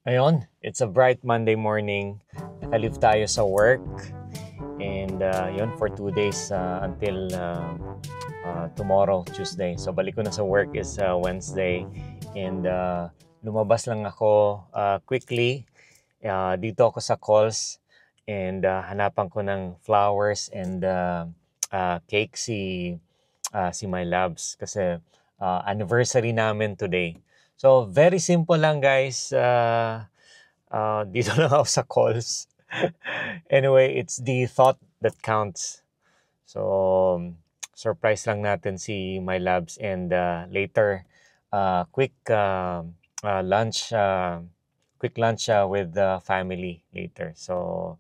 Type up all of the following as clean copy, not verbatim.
Ayun, it's a bright Monday morning. Nakalive tayo sa work. And yun, for 2 days until tomorrow, Tuesday. So balik ko na sa work is Wednesday. And lumabas lang ako quickly. Dito ako sa calls. And hanapan ko ng flowers and cake si My Labs. Kasi anniversary namin today. So very simple lang guys. Dito lang ako sa calls. Anyway, it's the thought that counts. So, surprise lang natin si My Labs and later, quick lunch, quick lunch with the family later. So,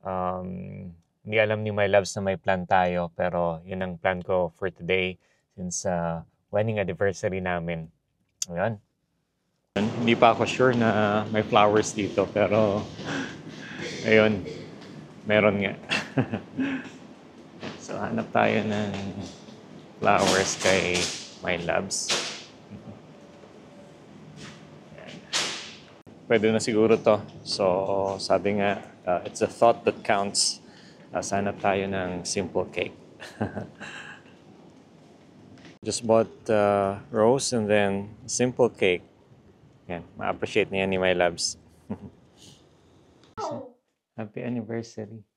hindi alam ni My Labs na may plan tayo, pero yun ang plan ko for today since wedding anniversary namin. Ayan. Hindi pa ako sure na may flowers dito, pero ayun, meron nga. So, hanap tayo ng flowers kay My Labs. Pwede na siguro to. So, sabi nga, it's a thought that counts. Hanap tayo ng simple cake. Just bought rose and then simple cake. Yan, ma-appreciate niya ni My Labs. Happy anniversary.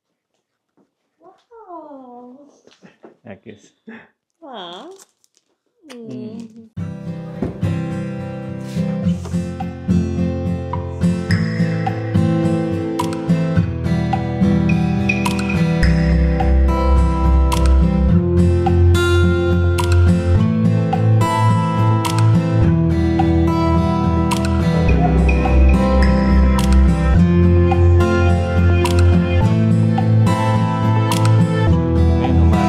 Wow. Akis. Wow. Ngayon umaga.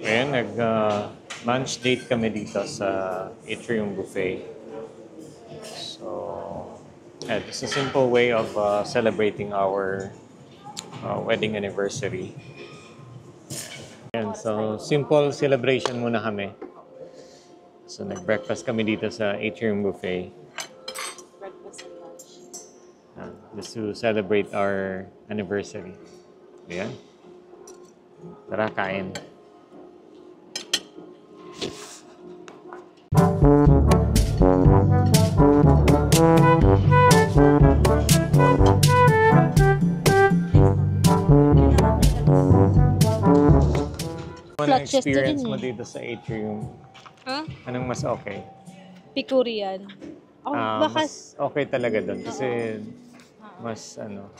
Ayan, lunch date kami dito sa Atrium Buffet. So, it's a simple way of celebrating our wedding anniversary. And so, simple celebration muna kami. So, nag-breakfast kami dito sa Atrium Buffet. Breakfast and lunch. Just to celebrate our anniversary. Ayan. Tara, kain. Ano ang Clutches experience din mo eh. dito sa Atrium? Ha? Anong mas okay? Pikurian. Oh, Ah, baka... mas okay talaga doon kasi mas ano,